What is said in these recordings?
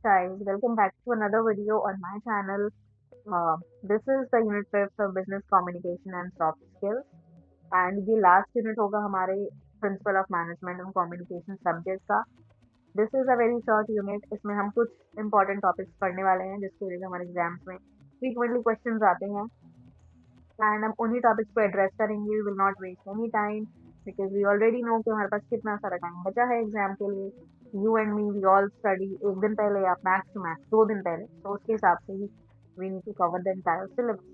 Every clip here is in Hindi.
guys, welcome back to another video on my channel. This is the unit 5 of business communication and soft skills and ये लास्ट यूनिट होगा हमारे principle of management and communication subject का। This is a very short unit. इसमें हम कुछ इंपॉर्टेंट टॉपिक्स पढ़ने वाले हैं जिसके वजह से हमारे एग्जाम्स में फ्रीक्वेंटली क्वेश्चंस आते हैं एंड हम उन्हीं टॉपिक्स को एड्रेस करेंगे। We will not waste any time because we already know कि हमारे पास कितना सारा टाइम बचा है एग्जाम के लिए। You and me we all study एक दिन पहले या मैक्स टू मैक्स 2 दिन पहले, तो उसके हिसाब से ही we need to cover the entire syllabus.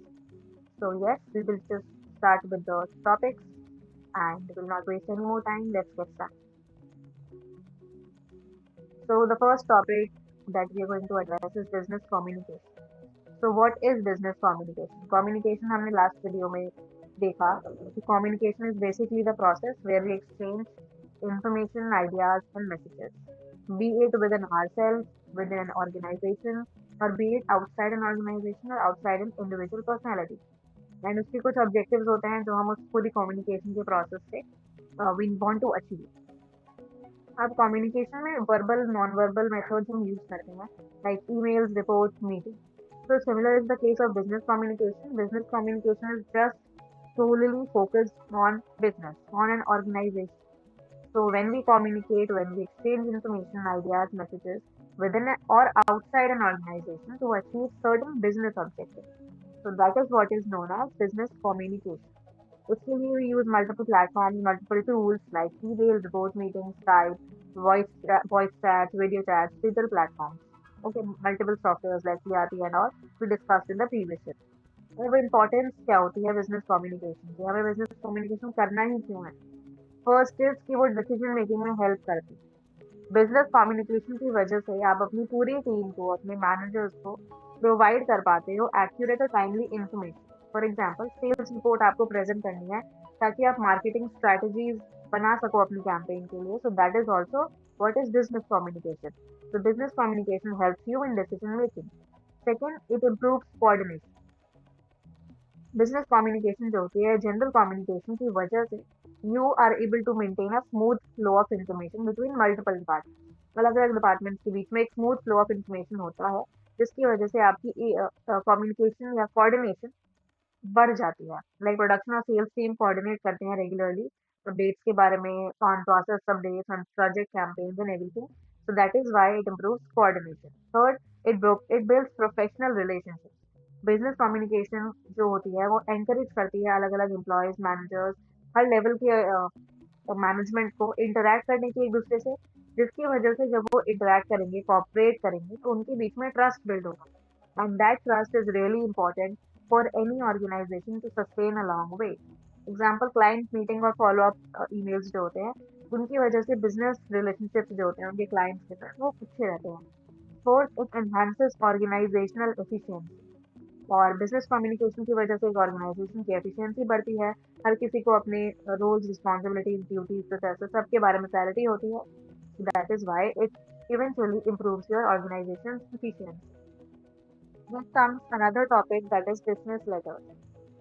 So yes, we will just start with the topics and will not waste any more time. Let's get started. So the first topic that we are going to address is business communication. So what is business communication? Communication हमने last video में देखा कि communication is basically the process where we exchange information, ideas and messages, be it within ourselves, within an organization, or be it outside an organization or outside an individual personality. And उसके कुछ ऑब्जेक्टिव्स होते हैं जो हम उस पूरी कम्युनिकेशन के प्रोसेस से वी वांट टू अचीव। अब कम्युनिकेशन में वर्बल नॉन वर्बल मेथड्स हम यूज करते हैं like emails, reports, meeting. So similar is the case of business communication. Business communication is just solely focused on business, on an organization. So when we communicate, when we exchange information, ideas, messages within or outside an organization to achieve certain business objectives. So that is what is known as business communication. उसके लिए we use multiple platforms, multiple tools like email, report meetings, Skype, voice chats, video chats, digital platforms. Okay, multiple softwares like ERP and all we discussed in the previous year. अब इम्पोर्टेंस क्या होती है बिजनेस कम्युनिकेशन की, हमें बिजनेस कम्युनिकेशन करना ही क्यों है? फर्स्ट इज कि वो डिसीजन मेकिंग में हेल्प करती है। बिजनेस कम्युनिकेशन की वजह से आप अपनी पूरी टीम को, अपने मैनेजर्स को प्रोवाइड कर पाते हो एक्यूरेट और timely information. For example sales report आपको प्रेजेंट करनी है ताकि आप मार्केटिंग स्ट्रेटजीज बना सको अपनी कैंपेन के लिए। So that is also what is business communication. So business communication helps you in decision making. Second, it improves coordination. Business communication जो होती है जनरल कम्युनिकेशन की वजह से you are able to maintain a smooth flow of information between multiple department. अलग अलग डिपार्टमेंट्स के बीच में एक स्मूथ फ्लो ऑफ इन्फॉर्मेशन होता है जिसकी वजह से आपकी कम्युनिकेशन या कोऑर्डिनेशन बढ़ जाती है। लाइक प्रोडक्शन और सेल्स टीम कोऑर्डिनेट करते हैं रेगुलरली अपडेट्स के बारे में, on process updates, on project campaigns and everything. So that is why it improves coordination. Third, it builds professional relationship. Business communication जो होती है वो एनकरेज करती है अलग अलग एम्प्लॉयज, मैनेजर्स, हर लेवल के मैनेजमेंट को इंटरैक्ट करने की एक दूसरे से, जिसकी वजह से जब वो इंटरैक्ट करेंगे, कॉपरेट करेंगे, तो उनके बीच में ट्रस्ट बिल्ड होगा and that trust is really important for any organisation to sustain a long way. Example client meeting और फॉलो अप ईमेल्स जो होते हैं, उनकी वजह से बिजनेस रिलेशनशिप जो होते हैं उनके क्लाइंट्स के साथ वो अच्छे रहते हैं। Fourth, it enhances organisational efficiency. और बिजनेस कम्युनिकेशन की वजह से एक ऑर्गेनाइजेशन की एफिशिएंसी बढ़ती है। हर किसी को अपने रोल्स, रिस्पॉन्सिबिलिटीज, ड्यूटीज, प्रोसेसेस सबके बारे में क्लैरिटी होती है। That is why it eventually improves your organization's efficiency. Next comes another topic that is business letters.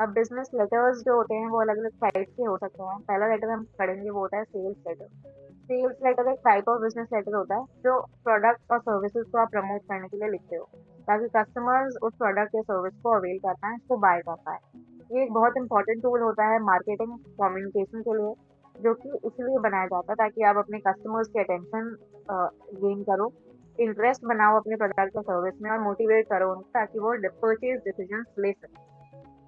अब बिजनेस लेटर्स जो होते हैं वो अलग अलग टाइप के हो सकते हैं। पहला लेटर हम पढ़ेंगे वो होता है सेल्स लेटर। सेल्स लेटर एक टाइप ऑफ बिजनेस लेटर होता है जो प्रोडक्ट और सर्विसेज को आप प्रमोट करने के लिए लिखते हो ताकि कस्टमर्स उस प्रोडक्ट या सर्विस को अवेल कर पाए, इसको बाय कर पाए। ये एक बहुत इंपॉर्टेंट टूल होता है मार्केटिंग कम्युनिकेशन के लिए, जो कि इसलिए बनाया जाता है ताकि आप अपने कस्टमर्स की अटेंशन गेन करो, इंटरेस्ट बनाओ अपने प्रोडक्ट या सर्विस में और मोटिवेट करो उनको ताकि वो परचेज डिसीजन ले सकें।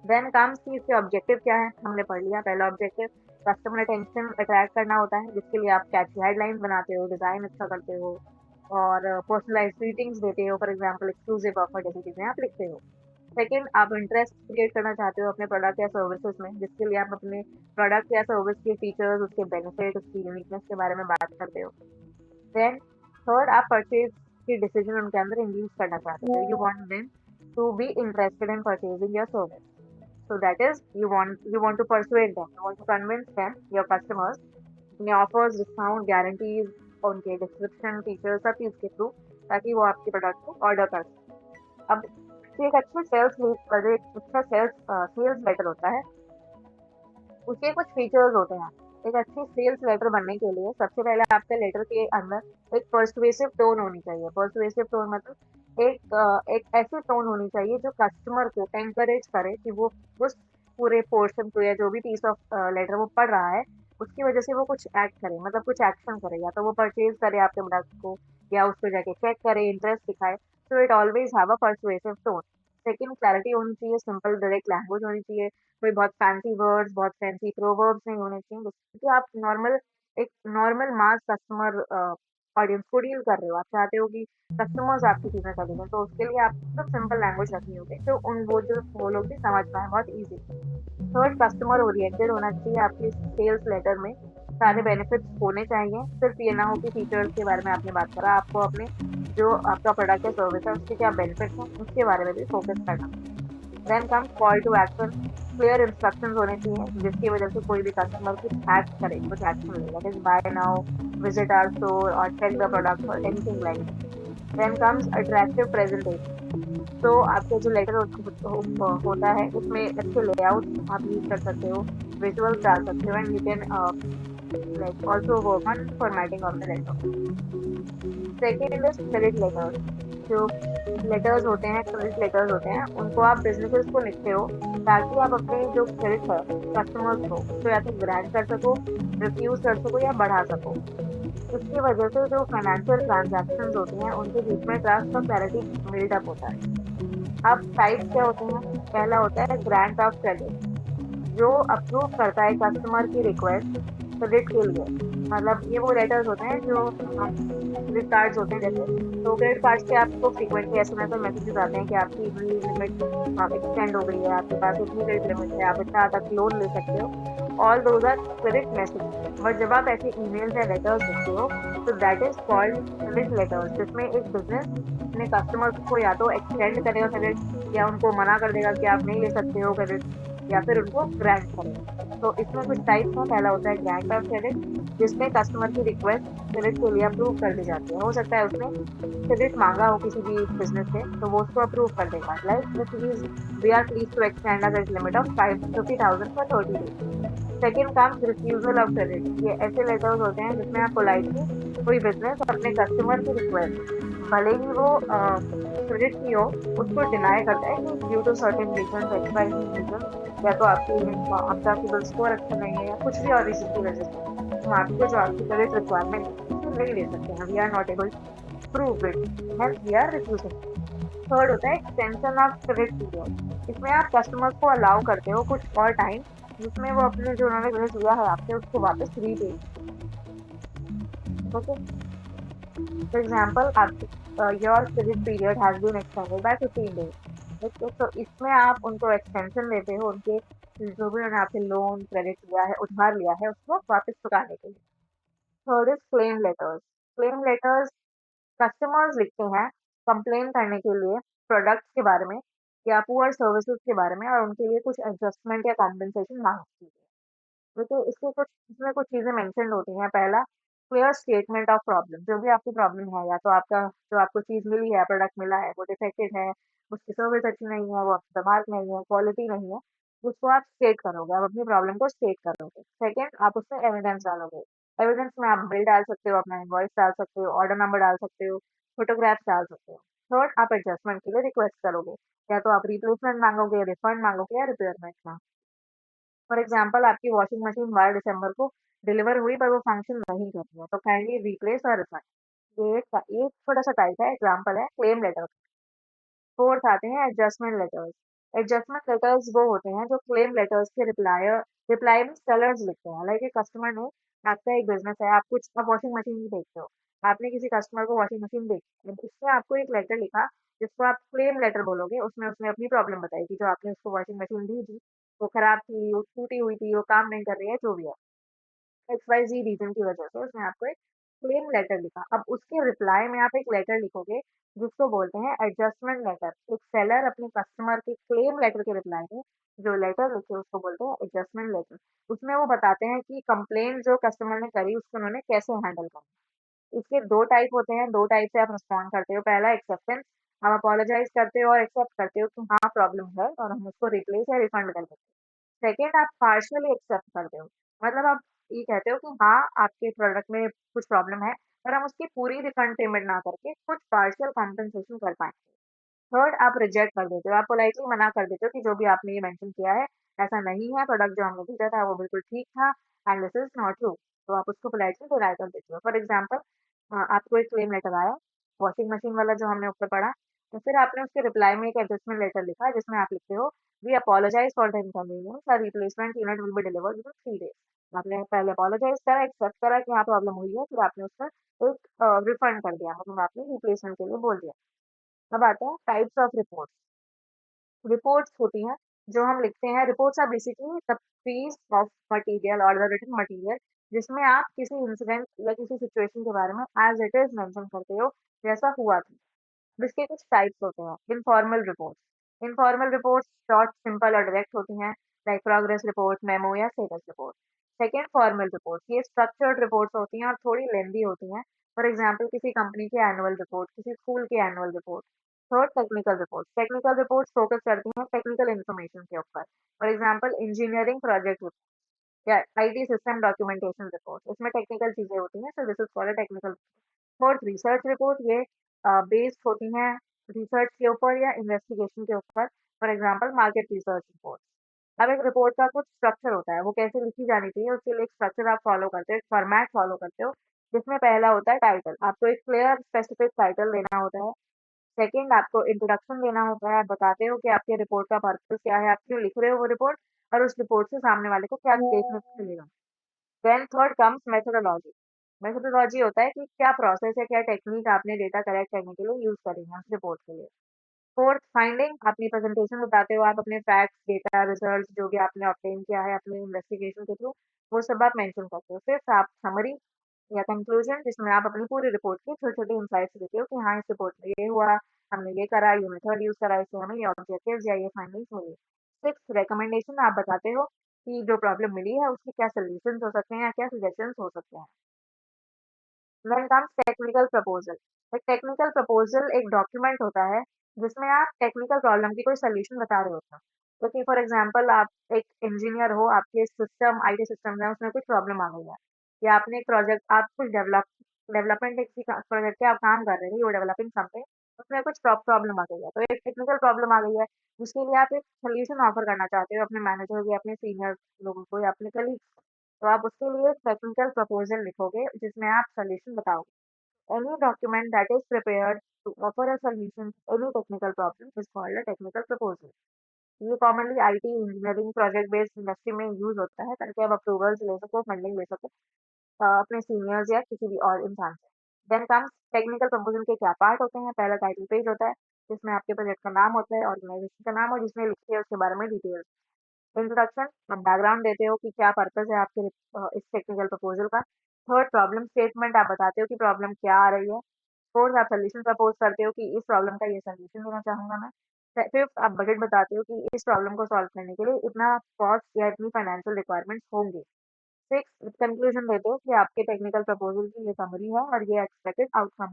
देन कम्स कि इसके ऑब्जेक्टिव क्या है, हमने पढ़ लिया। पहला ऑब्जेक्टिव कस्टमर अटेंशन अट्रैक्ट करना होता है जिसके लिए आप कैची हेडलाइंस बनाते हो, डिज़ाइन अच्छा करते हो और पर्सनलाइज्ड ग्रीटिंग्स देते हो। फॉर एग्जांपल एक्सक्लूसिव ऑफर जैसी चीज़ें आप लिखते हो। सेकंड, आप इंटरेस्ट क्रिएट करना चाहते हो अपने प्रोडक्ट या सर्विसेज में, जिसके लिए आप अपने प्रोडक्ट या सर्विस के फीचर्स, उसके बेनिफिट, उसकी यूनिकनेस के बारे में बात करते हो। देन थर्ड, आप परचेज की डिसीजन उनके अंदर इंड्यूस करना चाहते हो। You want them to be interested in purchasing your service. So that is you want to persuade them, you want to convince them, your customers, अपने offers, discount, guarantees, उनके description, features सब चीज़ के थ्रू ताकि वो आपके प्रोडक्ट को ऑर्डर कर सकें। अब जो एक अच्छे सेल्स लेटर होता है उसके कुछ फीचर्स होते हैं। एक अच्छी सेल्स लेटर बनने के लिए सबसे पहले आपके लेटर के अंदर एक पर्सुएसिव टोन होनी चाहिए। पर्सुएसिव टोन मतलब एक ऐसी टोन होनी चाहिए जो कस्टमर को एनकरेज करे कि वो उस पूरे पोर्शन को या जो भी पीस ऑफ लेटर वो पढ़ रहा है, उसकी वजह से वो कुछ एक्ट करे, मतलब कुछ एक्शन करे, या तो वो परचेज करे आपके प्रोडक्ट को या उसको जाके चेक करे, इंटरेस्ट दिखाए। So it always have a persuasive tone. Second, clarity होनी चाहिए, सिंपल डायरेक्ट लैंग्वेज होनी चाहिए, कोई बहुत फैंसी वर्ड्स, बहुत फैंसी प्रोवर्ब्स नहीं होने चाहिए, क्योंकि आप एक नॉर्मल मास कस्टमर ऑडियंस को डील कर रहे हो। आप चाहते हो कि कस्टमर्स आपकी चीज़ें खरीदें, तो उसके लिए आपको सिंपल लैंग्वेज रखनी होगी, तो वो लोग भी समझ पाएँ बहुत ईज़ी। थर्ड, कस्टमर ओरिएंटेड होना चाहिए आपके सेल्स लेटर में। सारे बेनिफिट्स होने चाहिए, सिर्फ ये ना हो कि फीचर्स के बारे में आपने बात करा। आपको अपने जो आपका प्रोडक्ट या सर्विस है उसके क्या बेनिफिट्स हैं, उसके बारे में भी फोकस करना। Then comes call to action. Clear instructions होने चाहिए जिसकी वजह से कोई भी कस्टमर कुछ एक्ट करे, कुछ एक्शन ले, that is buy now, visit our store और चेक द प्रोडक्ट और anything like that. Then comes attractive presentation. तो आपका जो लेटर होता है उसमें अच्छे लेआउट आप यूज कर सकते हो, विजुअल्स डाल सकते हो, and you can like also work on formatting of the letter. Second is credit letters. जो लेटर्स होते हैं, क्रेडिट लेटर्स होते हैं, उनको आप बिज़नेसेस को लिखते हो ताकि आप अपनी जो क्रेडिट है कस्टमर्स को, उसको या तो ग्रांट कर सको, रिफ्यूज़ कर सको या बढ़ा सको। इसकी वजह से जो फाइनेंशियल ट्रांज़ैक्शंस होते हैं, उनके बीच में ट्रस्ट और क्लैरिटी बिल्ड अप होता है। अब टाइप्स क्या होते हैं? पहला होता है ग्रांट ऑफ क्रेडिट, जो अप्रूव करता है कस्टमर की रिक्वेस्ट क्रेडिट के लिए। मतलब ये वो लेटर्स होते हैं जो क्रेडिट कार्ड्स होते हैं जैसे, तो क्रेडिट कार्ड्स पे आपको फ्रीक्वेंटली एसएमएस और मैसेजेस आते हैं कि आपकी इतनी लिमिट एक्सटेंड हो गई है, आपके पास इतनी क्रेडिट लिमिट है, आप इतना तक लोन ले सकते हो। All those are credit message. But जब आप ऐसे ईमेल्स या लेटर्स लिखते हो, तो that is called credit letters, जिसमें एक बिजनेस अपने कस्टमर्स को या तो एक्सटेंड करेगा क्रेडिट, या उनको मना कर देगा कि आप नहीं ले सकते हो क्रेडिट, या फिर उनको ग्रांट करेगा। तो इसमें कुछ टाइप्स हैं। पहला होता है ग्रांट ऑफ क्रेडिट, जिसमें कस्टमर की रिक्वेस्ट क्रेडिट के लिए अप्रूव कर दी जाती है। हो सकता है उसने क्रेडिट मांगा हो किसी भी बिजनेस से, तो वो उसको अप्रूव कर देगा, like please we are please to extend a credit limit of 50,000 for 30 days। Second comes refusal of credit. ये ऐसे लेटर्स होते हैं जिसमें आप पोलाइटली, कोई बिजनेस अपने कस्टमर की रिक्वेस्ट, भले ही वो क्रेडिट की हो, उसको डिनाई करता है कि due to certain reason, expiry reason, या तो आपका सिबिल स्कोर अच्छा नहीं है, या कुछ भी और रीजन की वजह से हम आपको जो आपकी क्रेडिट रिक्वायरमेंट है उसको नहीं दे सकते हैं, we are not able to prove it, hence we are refusing. Third होता है एक्सटेंशन ऑफ क्रेडिट पीरियड। इसमें आप कस्टमर को अलाउ करते हो कुछ और टाइम, जिसमें वो अपने जो उन्होंने क्रेडिट लिया है आपसे उसको वापस रीपे। ओके, फॉर एग्जाम्पल आपकी your credit period has been extended by 15 days। Okay, तो इसमें आप उनको एक्सटेंशन देते हो, उनके जो भी उन्होंने आपसे लोन क्रेडिट लिया है, उधार लिया है, उसको वापस चुकाने के लिए। Third is claim letters. Claim letters customers लिखते हैं कंप्लेन करने के लिए प्रोडक्ट्स के बारे में या पुअर सर्विसेज के बारे में, और उनके लिए कुछ एडजस्टमेंट या कॉम्पेंसेशन मांगती है। देखिए इसके कुछ इसमें कुछ चीज़ें मेंशन्ड होती हैं। पहला, क्लियर स्टेटमेंट ऑफ प्रॉब्लम। जो भी आपकी प्रॉब्लम है, या तो आपका जो आपको चीज़ मिली है, प्रोडक्ट मिला है, वो डिफेक्टेड है, उसकी सर्विस अच्छी नहीं है, वो आपका मार्क नहीं है, क्वालिटी नहीं है, उसको आप स्टेट करोगे, आप अपनी प्रॉब्लम को स्टेट करोगे। सेकंड, आप उसमें एविडेंस डालोगे। एविडेंस में आप बिल डाल सकते हो, अपना इनवॉइस डाल सकते हो, ऑर्डर नंबर डाल सकते हो, फोटोग्राफ्स डाल सकते हो। थर्ड, आप एडजस्टमेंट के लिए रिक्वेस्ट करोगे, या तो आप रिप्लेसमेंट मांगोगे, रिफंड मांगोगे, या रिपेयरमेंट मांगोगे। फॉर एग्जाम्पल, आपकी वॉशिंग मशीन 12 दिसंबर को डिलीवर हुई पर वो फंक्शन नहीं कर रही है, तो काइंडली रिप्लेस और रिफंड। ये एक छोटा सा टाइप है, एग्जाम्पल है क्लेम लेटर। फोर्थ आते हैं एडजस्टमेंट लेटर्स। एडजस्टमेंट लेटर्स वो होते हैं जो क्लेम लेटर्स के रिप्लाई में सेलर्स लिखते हैं। लाइक एक कस्टमर ने, आपका एक बिजनेस है, आप वॉशिंग मशीन ही बेचते हो, आपने किसी कस्टमर को वॉशिंग मशीन बेची, उसने आपको एक लेटर लिखा जिसको आप क्लेम लेटर बोलोगे। उसमें उसने अपनी प्रॉब्लम बताई कि जो आपने उसको वॉशिंग मशीन दी थी वो खराब थी, वो टूटी हुई थी, वो काम नहीं कर रही है, जो भी है, XYZ रीज़न की वजह से उसने आपको एक क्लेम लेटर लिखा। अब उसके रिप्लाई में आप एक लेटर लिखोगे जिसको बोलते हैं एडजस्टमेंट लेटर। एक सेलर अपने कस्टमर के क्लेम लेटर के रिप्लाई में जो लेटर लिखे उसको बोलते हैं एडजस्टमेंट लेटर। उसमें वो बताते हैं कि कंप्लेन जो कस्टमर ने करी उसको उन्होंने कैसे हैंडल करा। इसके 2 टाइप होते हैं, 2 टाइप से आप रिस्पॉन्ड करते हो। पहला एक्सेप्टेंस, आप अपोलोजाइज़ करते हो और एक्सेप्ट करते हो कि हाँ, प्रॉब्लम है और हम उसको रिप्लेस या रिफंड कर देंगे। सेकंड, आप पार्शियली एक्सेप्ट करते हो, मतलब आप ये कहते हो कि हाँ, आपके प्रोडक्ट में कुछ प्रॉब्लम है, पर हम उसकी पूरी रिफंड पेमेंट ना करके कुछ पार्शियल कॉम्पेंसेशन कर पाएँगे। थर्ड, आप रिजेक्ट कर देते हो, आप पोलाइटली मना कर देते हो कि जो भी आपने ये मेंशन किया है, ऐसा नहीं है, प्रोडक्ट जो हमने भेजा था वो बिल्कुल ठीक था and this is not true. तो आप उसको पोलाइटली डिनाई कर देते हो। फॉर एग्ज़ाम्पल आपको एक क्लेम लेटर आया, वॉशिंग मशीन वाला जो हमने ऊपर पढ़ा, तो फिर आपने उसके रिप्लाई में एक एडजस्टमेंट लेटर लिखा जिसमें आप लिखते हो, "we apologise for the inconvenience, a replacement unit will be delivered within 3 days." आपने पहले अपोलोजाइज़ करा, एक्सेप्ट करा कि हाँ, प्रॉब्लम हुई है, फिर आपने उसका एक रिफंड कर दिया, मतलब आपने रिप्लेसमेंट के लिए बोल दिया। अब आता है टाइप्स ऑफ रिपोर्ट्स। रिपोर्ट्स होती हैं जो हम लिखते हैं, reports are basically the piece of material और द रिटन मटेरियल जिसमें आप किसी इंसिडेंट या किसी सिचुएशन के बारे में एज इट इज मेंशन करते हो, जैसा हुआ था। अब इसके कुछ टाइप्स होते हैं। Informal reports, informal reports short, simple और डायरेक्ट होती हैं, लाइक प्रोग्रेस रिपोर्ट, मेमो या status report. Second, formal reports, ये स्ट्रक्चर्ड रिपोर्ट्स होती हैं और थोड़ी लेंदी होती हैं। फॉर एग्जाम्पल किसी कंपनी की एनुअल रिपोर्ट, किसी स्कूल की annual report. Third, technical reports, technical reports focus करती हैं टेक्निकल इन्फॉर्मेशन के ऊपर। फॉर एग्जाम्पल इंजीनियरिंग प्रोजेक्ट या आईटी सिस्टम डॉक्यूमेंटेशन रिपोर्ट, इसमें टेक्निकल चीजें होती हैं, सो this is called technical. Fourth, research report, ये बेस्ड होती हैं रिसर्च के ऊपर या इन्वेस्टिगेशन के ऊपर। For example market research report. अब एक रिपोर्ट का कुछ स्ट्रक्चर होता है, वो कैसे लिखी जानी चाहिए, उसके लिए एक स्ट्रक्चर आप फॉलो करते हो, एक फॉर्मेट फॉलो करते हो, जिसमें पहला होता है टाइटल, आपको एक क्लियर स्पेसिफिक टाइटल देना होता है। सेकंड, आपको इंट्रोडक्शन देना होता है, आप बताते हो कि आपके रिपोर्ट का पर्पस क्या है, आप क्यों लिख रहे हो वो रिपोर्ट, और उस रिपोर्ट से सामने वाले को क्या देखने को मिलेगा। Then third comes methodology. Methodology होता है कि क्या प्रोसेस है, क्या टेक्निक आपने डेटा कलेक्ट करने के लिए यूज करी है उस रिपोर्ट के लिए। फोर्थ, फाइंडिंग, अपनी प्रेजेंटेशन बताते हो, आप अपने फैक्ट्स, डेटा, रिजल्ट्स जो भी आपने ऑब्टेन किया है अपने इन्वेस्टिगेशन के थ्रू, वो सब आप मेंशन करते हो। फिफ्थ, आप समरी या कंक्लूजन, जिसमें आप अपनी पूरी रिपोर्ट की छोटी छोटी इंसाइट्स देते हो कि हाँ, इस रिपोर्ट में ये हुआ, हमने ये करा, ये मेथड यूज करा, इससे हमें ये ऑब्जेक्टिव्स या ये फाइंडिंग्स मिली। सिक्स, रिकमेंडेशन, आप बताते हो कि जो प्रॉब्लम मिली है उसके क्या सोल्यूशन हो सकते हैं या क्या सजेशंस हो सकते हैं। Then comes technical proposal. एक टेक्निकल प्रपोजल एक डॉक्यूमेंट होता है जिसमें आप टेक्निकल प्रॉब्लम की कोई सोल्यूशन बता रहे होते हो। तो कि फॉर एग्जांपल आप एक इंजीनियर हो, आपके सिस्टम आईटी सिस्टम है उसमें कुछ प्रॉब्लम आ गई है, या आपने एक प्रोजेक्ट, आप कुछ डेवलपमेंट एक प्रोजेक्ट पे आप काम कर रहे थे, यू डेवलपिंग समथिंग, उसमें कुछ प्रॉब्लम आ गई है, तो एक टेक्निकल प्रॉब्लम आ गई है, जिसके लिए आप एक सोल्यूशन ऑफर करना चाहते हो अपने मैनेजर या अपने सीनियर लोगों को या अपने कलीग। तो आप उसके लिए एक टेक्निकल प्रपोजल लिखोगे जिसमें आप सॉल्यूशन बताओगे। Any document that is prepared to offer a solution to any technical problem is called a technical proposal. ये commonly IT, engineering, project based industry में यूज होता है ताकि आप अप्रूवल्स ले सको, फंडिंग ले सको अपने सीनियर्स या किसी भी और इंसान से। देन कम्स टेक्निकल प्रपोजल के क्या पार्ट होते हैं। पहला टाइटल पेज होता है जिसमें आपके प्रोजेक्ट का नाम होता है, ऑर्गेनाइजेशन का नाम, और जिसमें लिखते हैं उसके बारे में डिटेल्स। इंट्रोडक्शन, आप बैकग्राउंड देते हो कि क्या पर्पस है आपके इस टेक्निकल प्रपोजल का। थर्ड, प्रॉब्लम स्टेटमेंट, आप बताते हो कि प्रॉब्लम क्या आ रही है। फोर्थ, आप सोल्यूशन प्रपोज करते हो कि इस प्रॉब्लम का ये सोल्यूशन देना चाहूंगा मैं। फिफ्थ, आप बजट बताते हो कि इस प्रॉब्लम को सॉल्व करने के लिए इतना कॉस्ट या इतनी फाइनेंशियल रिक्वायरमेंट्स होंगी। सिक्स, कंक्लूजन देते हो कि आपके टेक्निकल प्रपोजल की ये समरी है और ये एक्सपेक्टेड आउटकम।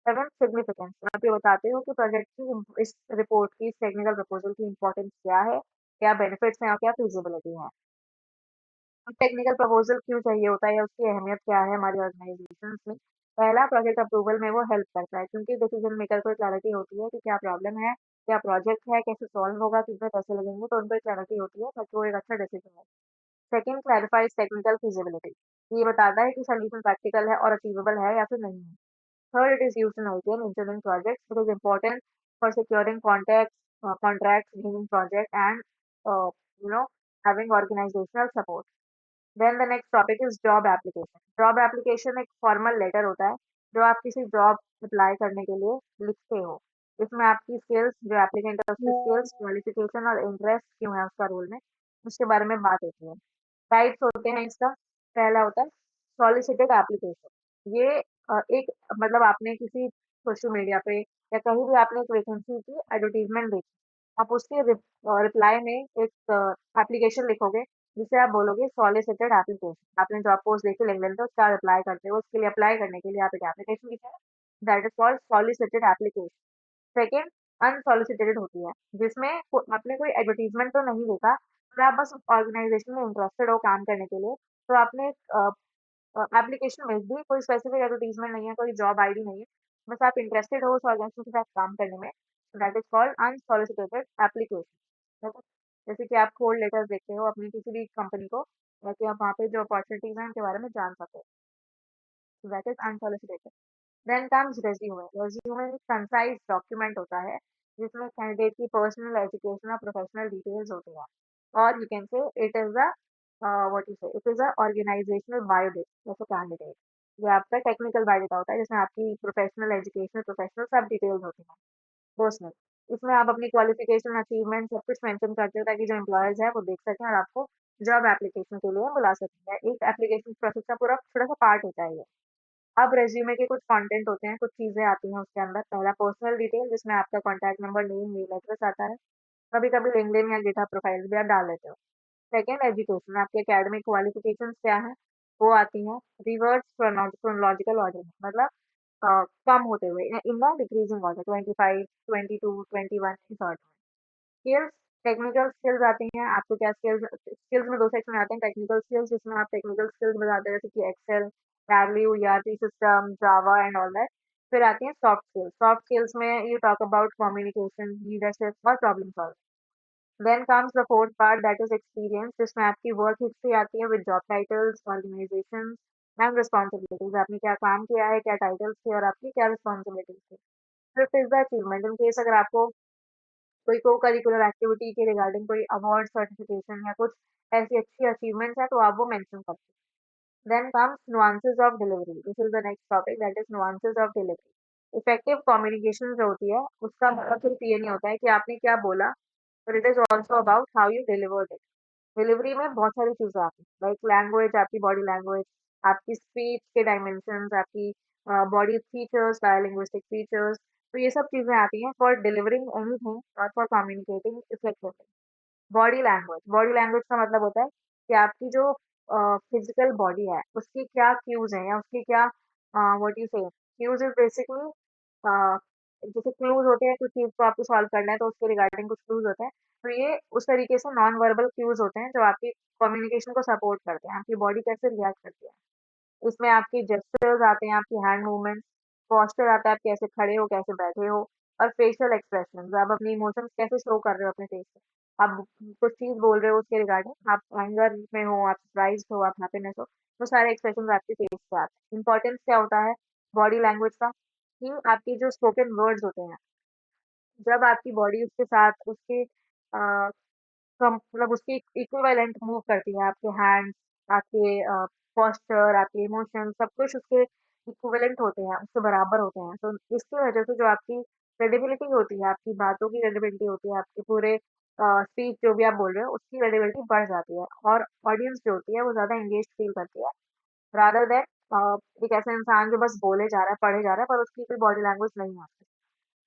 सेवन, सिग्निफिकेंस, आप ये बताते हो कि प्रोजेक्ट की इस रिपोर्ट की, इस टेक्निकल प्रपोजल की इंपॉर्टेंस क्या है, क्या बेनिफिट्स हैं और क्या फिजिबिलिटी है। टेक्निकल प्रपोजल क्यों चाहिए होता है या उसकी अहमियत क्या है हमारी ऑर्गेनाइजेशन में। पहला, प्रोजेक्ट अप्रूवल में वो हेल्प करता है क्योंकि डिसीजन मेकर को क्लैरिटी होती है कि क्या प्रॉब्लम है, क्या प्रोजेक्ट है, कैसे सॉल्व होगा, कितने पैसे लगेंगे, तो उनको क्लैरिटी होती है ताकि वो एक अच्छा डिसीजन हो। सेकंड, क्लैरिफाइज टेक्निकल फिजिबिलिटी, ये बताता है कि सोल्यूशन प्रैक्टिकल है और अचीवेबल है या फिर नहीं है। Third, it is used in IT and engineering projects, it is important for securing contracts, winning project and uh, you know having organizational support. Then the next topic is job application. Job application एक फॉर्मल लेटर होता है जो आप किसी जॉब अप्लाई करने के लिए लिखते हो। इसमें आपकी स्किल्स, जो एप्लीकेंट है उसकी स्किल्स, क्वालिफिकेशन और इंटरेस्ट क्यों है उसका रोल में, उसके बारे में बात होती है। टाइप्स होते हैं इसका। पहला होता है सॉलिसिटेड एप्लीकेशन। ये एक, मतलब आपने किसी सोशल मीडिया पे या कहीं भी आपने एक वैकेंसी की एडवर्टीजमेंट देखी, आप उसके रिप्लाई में एक एप्लीकेशन लिखोगे जिसे आप बोलोगे सॉलिसिटेड एप्लीकेशन। आपने जॉब पोस्ट देखी लिंक्डइन पे, उसका रिप्लाई करते हो, उसके लिए अप्लाई करने के लिए आप एक एप्लीकेशन लिखा है, that is called solicited application. Second, unsolicited होती है जिसमें आपने कोई एडवर्टीजमेंट तो नहीं देखा, पर आप बस ऑर्गेनाइजेशन में इंटरेस्टेड हो काम करने के लिए, तो आपने एप्लीकेशन भेज दी, कोई स्पेसिफिक एडवर्टाइज़मेंट नहीं है, कोई जॉब आईडी नहीं है, बस आप इंटरेस्टेड हो उस ऑर्गेनाइजेशन के साथ काम करने में, दैट इज़ कॉल्ड अनसॉलिसिटेटेड एप्लीकेशन, ठीक है? जैसे कि आप कोल्ड लेटर्स देखते हो अपनी किसी भी कंपनी को, ताकि आप वहाँ पे जो अपॉर्चुनिटीज़ हैं उनके बारे में जान सको, that is unsolicited. Then comes resume. Resume एक कंसाइज डॉक्यूमेंट होता है जिसमें कैंडिडेट की पर्सनल एजुकेशन और प्रोफेशनल डिटेल्स होती हैं, और you can say it is a what you say it is a organisational biodata of a candidate. ये आपका टेक्निकल बायोडेटा होता है जिसमें आपकी प्रोफेशनल एजुकेशन प्रोफेशनल सब डिटेल्स होती हैं, पर्सनल। इसमें आप अपनी क्वालिफिकेशन अचीवमेंट सब कुछ मेंशन करते हो ताकि जो एम्प्लॉयर्स है वो देख सकें और आपको जॉब एप्लीकेशन के लिए बुला सकते हैं। एक एप्लीकेशन प्रोसेस का पूरा छोटा सा पार्ट होता है ये। अब रिज्यूमे के कुछ कंटेंट होते हैं, कुछ चीज़ें आती हैं उसके अंदर। पहला पर्सनल डिटेल जिसमें आपका contact number, name, mail address आता है। कभी-कभी लिंक्डइन या गिटहब प्रोफाइल भी आप डाल लेते हो। सेकंड एजुकेशन, आपके एकेडमिक क्वालिफिकेशंस क्या हैं, वो आती हैं। रिवर्स क्रोनोलॉजिकल ऑर्डर में, मतलब कम होते हुए इन द डिक्रीजिंग ऑर्डर 25, 22, 21 इस ऑर्डर में। स्किल्स, टेक्निकल स्किल्स आती हैं। आपको क्या स्किल्स स्किल्स में 2 सेक्शन आते हैं। टेक्निकल स्किल्स जिसमें आप टेक्निकल स्किल्स बताते हैं जैसे कि Excel, Tally, ERP system, Java and all that. फिर आती हैं सॉफ्ट स्किल्स। सॉफ्ट स्किल्स में you talk about communication, leadership और problem solving. Then comes the fourth part that is experience, जिसमें आपकी वर्क हिस्ट्री आती है with job titles, organisations and responsibilities. आपने क्या काम किया है, क्या टाइटल्स थे और आपकी क्या रिस्पॉन्सिबिलिटीज थी। Fifth is the achievement, in case अगर आपको कोई को करिकुलर एक्टिविटी के रिगार्डिंग कोई अवार्ड सर्टिफिकेशन या कुछ ऐसी अच्छी अचीवमेंट्स है तो आप वो मेंशन करते हैं। Then comes nuances of delivery, this is the next topic that is nuances of delivery. Effective communication जो होती है उसका मतलब सिर्फ ये नहीं होता है कि आपने क्या बोला, but it is also about how you delivered it. Delivery में बहुत सारी चीजें आती हैं, लाइक लैंग्वेज, आपकी बॉडी लैंग्वेज, आपकी स्पीच के डायमेंशंस, आपकी बॉडी फीचर्स, बायोलिंग्विस्टिक फीचर्स। तो ये सब चीजें आती हैं फॉर डिलीवरिंग एनीथिंग और for communicating effectively. Body language का मतलब होता है कि आपकी जो फिजिकल बॉडी है उसकी क्या क्यूज है या उसकी क्या व्हाट यू से क्यूज इज बेसिकली जैसे क्लूज होते हैं, कुछ चीज को आपको सॉल्व करना है तो उसके रिगार्डिंग कुछ क्लूज होते हैं। तो ये उस तरीके से नॉन वर्बल क्यूज होते हैं जो आपकी कम्युनिकेशन को सपोर्ट करते हैं, आपकी बॉडी कैसे रिएक्ट करती है। उसमें आपके जेस्चर्स आते हैं, आपकी हैंड मूवमेंट्स, पोस्चर आता है, आप कैसे खड़े हो, कैसे बैठे हो, और फेशियल एक्सप्रेशंस, आप अपनी इमोशंस कैसे शो कर रहे हो अपने फेस से। आप कुछ चीज़ बोल रहे हो उसके रिगार्डिंग, आप एंगर में हो, आप सरप्राइज़्ड हो, आप हैप्पीनेस हो, वो सारे एक्सप्रेशंस आपके फेस पे आते हैं। इम्पोर्टेंस क्या होता है बॉडी लैंग्वेज का, कि आपके जो स्पोकन वर्ड्स होते हैं, जब आपकी बॉडी उसके साथ उसके मतलब उसकी इक्विवेलेंट मूव करती है, आपके हैंड्स, आपके पोस्चर, आपके इमोशंस, सब कुछ उसके इक्विवेलेंट होते हैं, उसके बराबर होते हैं। तो इसकी वजह से जो आपकी क्रेडिबिलिटी होती है, आपकी बातों की क्रेडिबिलिटी होती है, आपके पूरे स्पीच जो भी आप बोल रहे हो उसकी क्रेडिबिलिटी बढ़ जाती है, और ऑडियंस जो होती है वो ज़्यादा एंगेज फील करती है, रादर देन एक ऐसा इंसान जो बस बोले जा रहा है, पढ़े जा रहा है, पर उसकी कोई बॉडी लैंग्वेज नहीं आती।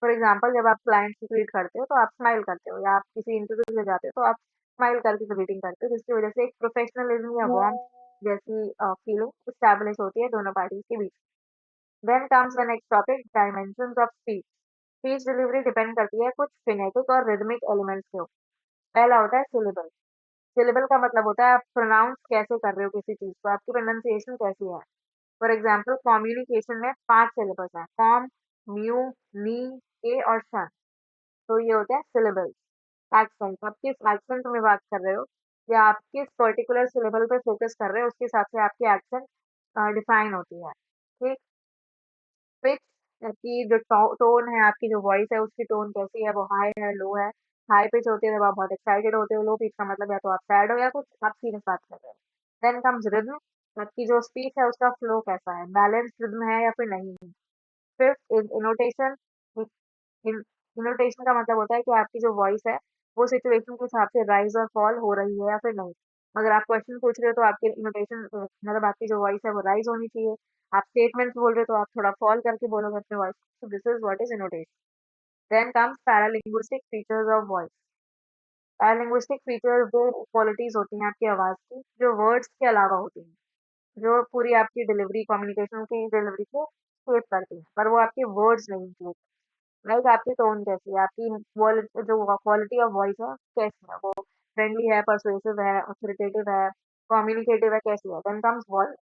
फॉर एग्जाम्पल, जब आप क्लाइंट से ग्रीट करते हो तो आप स्माइल करते हो, या आप किसी इंटरव्यू के लिए जाते हो तो आप स्माइल करके ग्रीटिंग करते हो, जिसकी वजह से एक प्रोफेशनलिज्म या वार्म जैसी फीलिंग स्टैब्लिश होती है दोनों पार्टीज के बीच। Then comes the next topic, dimensions of speech. Speech delivery depend करती है कुछ फिनेटिक और रिदमिक एलिमेंट्स के ऊपर। पहला होता है सिलेबल। सिलेबल का मतलब होता है आप प्रोनाउंस कैसे कर रहे हो किसी चीज को, आपकी प्रोनाउंसिएशन कैसी है। फॉर एग्जाम्पल, कम्युनिकेशन में 5 सिलेबस हैं, कॉम, म्यू, नी, ए और शन। तो ये होते हैं सिलेबल्स। एक्सेंट, आप किस एक्सेंट में बात कर रहे हो या आप किस पर्टिकुलर सिलेबल पे फोकस कर रहे हो, उसके हिसाब से आपकी एक्सेंट डिफाइन होती है। ठीक। पिच, की जो टोन है, आपकी जो वॉइस है उसकी टोन कैसी है, वो हाई है, लो है। हाई पिच होती है जब आप बहुत एक्साइटेड होते हो, लो पिच का मतलब या तो आप सैड हो या कुछ आप सीरियस बात कर रहे हो। देन कम्स रिदम, आपकी जो स्पीच है उसका फ्लो कैसा है, बैलेंस रिदम है या फिर नहीं है। Fifth is इनोटेशन। इनोटेशन का मतलब होता है कि आपकी जो वॉइस है वो सिचुएशन के हिसाब से राइज और फॉल हो रही है या फिर नहीं। अगर आप क्वेश्चन पूछ रहे हो तो आपकी इनोटेशन मतलब आपकी जो वॉइस है वो राइज होनी चाहिए। आप स्टेटमेंट्स बोल रहे हो तो आप थोड़ा फॉल करके बोलोगे अपने voice. So this is what is intonation. Then comes paralinguistic features of voice. Paralinguistic features वो क्वालिटीज होती हैं आपकी आवाज की जो वर्ड्स के अलावा होती हैं, जो पूरी आपकी डिलीवरी, कम्युनिकेशन की डिलीवरी को शेप करती हैं, पर वो आपके वर्ड्स नहीं होते। लाइक आपकी टोन कैसी है, आपकी जो क्वालिटी ऑफ वॉइस है कैसी है, वो फ्रेंडली है, परsuasive है, ऑथोरिटेटिव है, कम्युनिकेटिव है, कैसी है। देन कम्स वॉइस,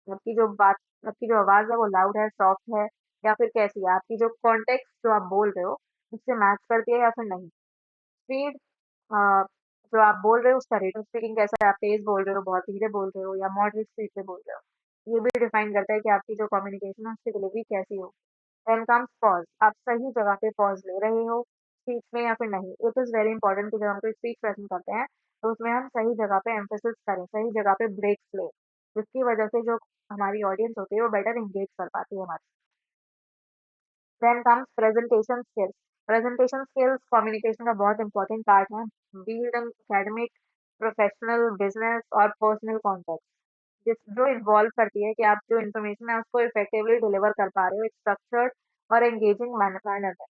आपकी जो बात, आपकी जो आवाज़ है वो लाउड है, सॉफ्ट है, या फिर कैसी है। आपकी जो कॉन्टेक्स्ट जो आप बोल रहे हो, उससे मैच करती है या फिर नहीं। स्पीड, अ, जो आप बोल रहे हो उसका रेट ऑफ स्पीकिंग कैसा है, आप तेज़ बोल रहे हो, बहुत धीरे बोल रहे हो या मॉडरेट स्पीड पे बोल रहे हो। ये भी डिफाइन करता है कि आपकी जो कम्युनिकेशन है उसकी डिलीवरी कैसी हो। देन कम्स पॉज़, आप सही जगह पे पॉज़ ले रहे हो स्पीच में या फिर नहीं। इट इज़ वेरी इंपॉर्टेंट कि जब हम कोई स्पीच प्रेज़ेंट करते हैं, तो उसमें हम सही जगह पे एम्फेसिस करें, सही जगह पे ब्रेक्स लें, जिसकी वजह से जो हमारी ऑडियंस होती है वो बेटर एंगेज कर पाती है हमारे। Then comes presentation skills. Presentation skills communication का बहुत इंपॉर्टेंट पार्ट है, be it in academic, professional, business और पर्सनल कॉन्टेक्स्ट। जिस जो इन्वॉल्व करती है कि आप जो इन्फॉर्मेशन है उसको इफेक्टिवली डिलीवर कर पा रहे हो एक स्ट्रक्चर्ड और एंगेजिंग मैनर में।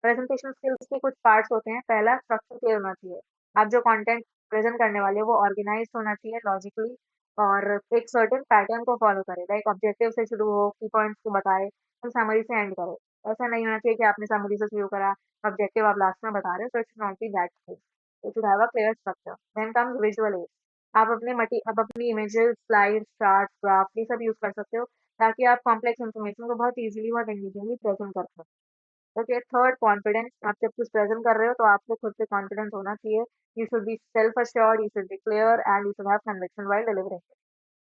प्रेजेंटेशन स्किल्स के कुछ पार्ट्स होते हैं। पहला, स्ट्रक्चर क्लियर होना चाहिए। आप जो कंटेंट प्रेजेंट करने वाले हो वो ऑर्गेनाइज होना चाहिए लॉजिकली, और एक सर्टेन पैटर्न को फॉलो करे। लाइक ऑब्जेक्टिव से शुरू हो, की पॉइंट्स को बताए, फिर समरी से एंड करे। ऐसा नहीं होना चाहिए कि आपने समरी से शुरू करा, ऑब्जेक्टिव आप लास्ट में बता रहे हो, तो it's not be that case. It should have a clear structure. Then comes visual aids. आप अपनी इमेजेस, स्लाइड्स, चार्ट्स, ग्राफ ये सब यूज कर सकते हो, ताकि आप कॉम्प्लेक्स इन्फॉर्मेशन को बहुत इजीली, बहुत एंगेजिंगली प्रेजेंट कर सको। Okay, third, confidence. आप जब कुछ प्रेजेंट कर रहे हो तो आपको खुद पे कॉन्फिडेंस होना चाहिए। You should be self assured, you should B clear and you should have conviction while delivering.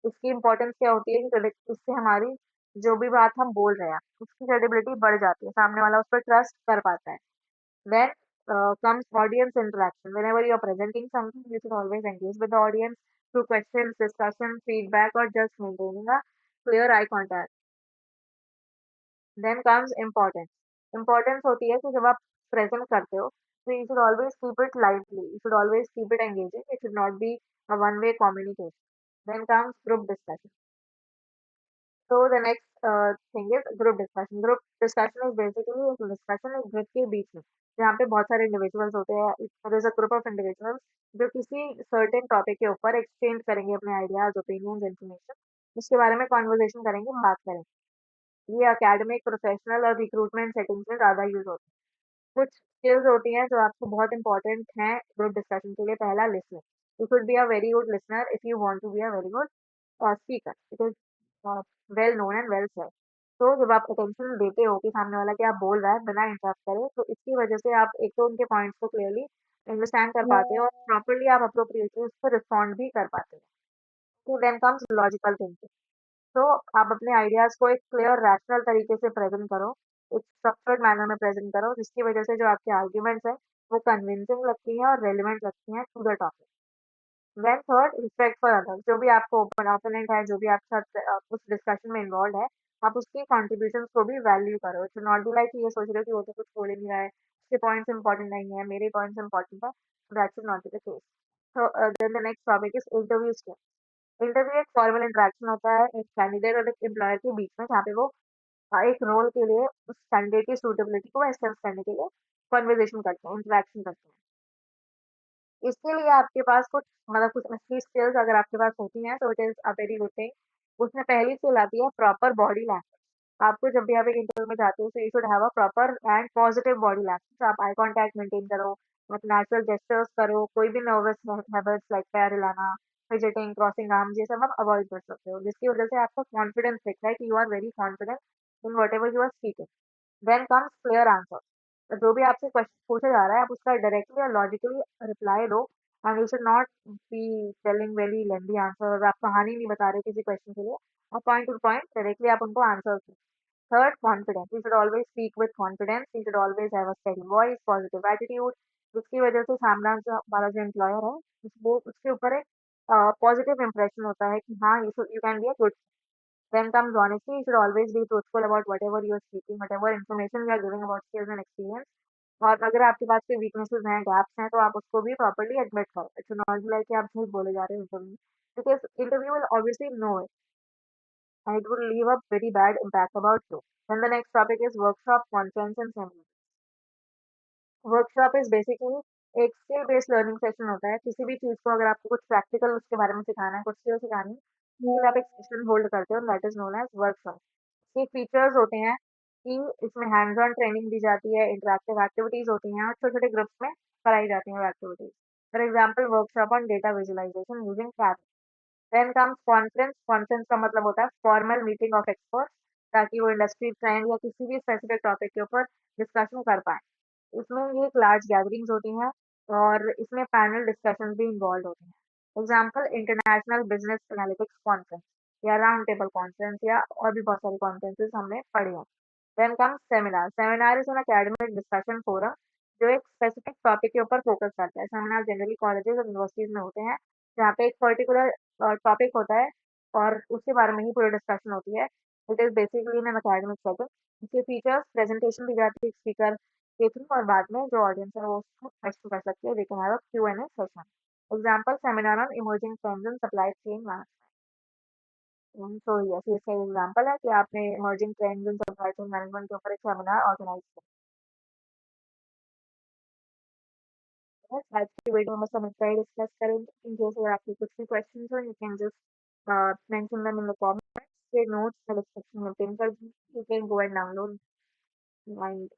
इसकी इंपॉर्टेंस क्या होती है कि इससे हमारी जो भी बात हम बोल रहे हैं उसकी क्रेडिबिलिटी बढ़ जाती है, सामने वाला उस पर ट्रस्ट कर पाता है। Then comes audience interaction. Whenever you are presenting something, you should always engage with the audience through questions, discussion, feedback, or just maintaining a clear eye contact. Then comes importance. Importance होती है कि जब आप प्रेजेंट करते हो, तो you should always keep it lively. You should always keep it engaging. It should not be a one-way communication. Then comes group discussion. So the next thing is group discussion. Group discussion is basically एक discussion एक ग्रुप के बीच में, जहाँ पे बहुत सारे इंडिविजुअल्स होते हैं। there is a group of individuals जो किसी सर्टेन टॉपिक के ऊपर एक्सचेंज करेंगे अपने आइडियाज, ओपिनियंस, इन्फॉर्मेशन, उसके बारे में कॉन्वर्जेशन करेंगे, बात करेंगे। ये एकेडमिक, प्रोफेशनल और रिक्रूटमेंट सेटिंग्स में ज़्यादा यूज होता है। कुछ स्किल्स होती हैं जो आपको बहुत इंपॉर्टेंट हैं ग्रुप डिस्कशन के लिए। पहला, listening. You should be a very good listener if you want to be a very good speaker. It is well known and well said. तो जब आप अटेंशन देते हो कि सामने वाला क्या बोल रहा है बिना इंटरप्ट करे, तो इसकी वजह से आप एक तो उनके पॉइंट्स को क्लियरली अंडरस्टैंड कर पाते हो और प्रॉपरली आप अप्रोप्रिएटली उस पर रिस्पॉन्ड भी कर पाते हो। तो देन कम्स लॉजिकल थिंकिंग। तो आप अपने आइडियाज़ को एक क्लियर रैशनल तरीके से प्रेज़ेंट करो, एक स्ट्रक्चर्ड मैनर में प्रेज़ेंट करो, जिसकी वजह से जो आपके आर्ग्यूमेंट्स हैं, वो कन्विंसिंग लगती हैं और रेलेवेंट लगती हैं to the topic. Then third, respect for others. जो भी आपको ओपोनेंट है, जो भी आपके साथ उस डिस्कशन में इन्वॉल्वड है, आप उसकी कॉन्ट्रिब्यूशंस को भी वैल्यू करो। It should not be like कि ये सोच रहे हो कि वो तो कुछ बोल ही नहीं रहा है, उसके पॉइंट्स इंपॉर्टेंट नहीं है, मेरे पॉइंट्स इंपॉर्टेंट है। That should not be the case. So then the next topic is interview skills. Interview एक फॉर्मल इंटरेक्शन होता है एक कैंडिडेट और एक एम्प्लॉयर के बीच में, जहाँ पे वो एक रोल के लिए उस कैंडिडेट की सूटेबिलिटी को एसेस करने के लिए कन्वर्सेशन करते हैं, इंटरेक्शन करते हैं। इसके लिए आपके पास कुछ मतलब कुछ अच्छी स्किल्स अगर आपके पास होती हैं तो it is a very good thing. उसमें पहली स्किल आती है प्रॉपर बॉडी लैंग्वेज। आपको जब भी आप एक इंटरव्यू में जाते हो, so you should have a proper and positive body language. आप आई कॉन्टैक्ट मेंटेन करो, आप नेचुरल जेस्चर्स करो, कोई भी नर्वस हैबिट्स लाइक पैर हिलाना, फिजिटिंग, क्रॉसिंग आर्म्स, ये सब आप अवॉइड कर सकते हो, जिसकी वजह से आपका कॉन्फिडेंस दिखता है कि you are very confident in whatever you are speaking. Then comes clear answer. जो भी आपसे क्वेश्चन पूछा जा रहा है, आप उसका डायरेक्टली और लॉजिकली रिप्लाई दो, and you should not be telling very lengthy answer. आप कहानी नहीं बता रहे किसी क्वेश्चन के लिए, आप पॉइंट टू पॉइंट डायरेक्टली आप उनको आंसर दो। Third, confidence. You should always speak with confidence, you should always have a steady voice, positive attitude, जिसकी वजह से सामना जो हमारा जो एम्प्लॉयर है, वो उसके ऊपर एक पॉजिटिव इंप्रेशन होता है कि हाँ, you can be a good. Then comes honesty. You should always be truthful about whatever you are speaking, whatever information you are giving about skills and experience. और अगर आपके पास कोई वीकनेसेस हैं, गैप्स हैं, तो आप उसको भी प्रॉपर्ली एडमिट करो। It should not be like कि आप झूठ बोले जा रहे हो इंटरव्यू में, because interview will obviously know it and it will leave a very bad impact about you. Then the next topic is workshop, conference and seminar. Workshop is basically एक स्किल बेस्ड लर्निंग सेशन होता है। किसी भी चीज़ को अगर आपको कुछ प्रैक्टिकल उसके बारे में सिखाना है, कुछ स्किल सिखानी है, फिर आप एक सेशन होल्ड करते हो, that is known as workshop. इसके फीचर्स होते हैं कि इसमें हैंड्स ऑन ट्रेनिंग दी जाती है, इंटरैक्टिव एक्टिविटीज होती हैं और छोटे-छोटे ग्रुप्स में कराई जाती हैं वो activities. For example, workshop on data visualisation using tab. Then comes conference. Conference का मतलब होता है फॉर्मल मीटिंग ऑफ एक्सपर्ट्स, ताकि वो इंडस्ट्री ट्रेंड या किसी भी स्पेसिफिक टॉपिक के ऊपर डिस्कशन कर पाएँ। इसमें ये एक लार्ज गैदरिंग्स होती हैं और इसमें पैनल डिस्कशंस भी इन्वॉल्व होते हैं। Example international business analytics conference या राउंड टेबल कॉन्फ्रेंस या और भी बहुत सारी कॉन्फ्रेंसेस हमने पढ़ी हैं। Then comes seminar. Seminar is an academic discussion forum जो एक स्पेसिफिक टॉपिक के ऊपर फोकस करता है। सेमिनार जनरली कॉलेजेस और यूनिवर्सिटीज में होते हैं, जहाँ पे एक पर्टिकुलर टॉपिक होता है और उसके बारे में ही पूरी डिस्कशन होती है। It is basically in an academic setting. इसके फीचर्स प्रेजेंटेशन दी जाती है स्पीकर के थ्रू और बाद में जो ऑडियंस है वो उसको टेस्ट कर सकती है। They can have a Q&A session. Example seminar on emerging trends in supply chain management. So yes, ये सही एग्जांपल है कि आपने emerging trends in supply chain management के ऊपर एक सेमिनार ऑर्गेनाइज किया है। आज की वीडियो में सब इतना ही डिस्कस करेंगे। इन केस अगर आपके कुछ भी क्वेश्चन हो, you can just mention them in the comments. ये नोट्स मैं डिस्क्रिप्शन में पिन कर दूंगी, you can go and download and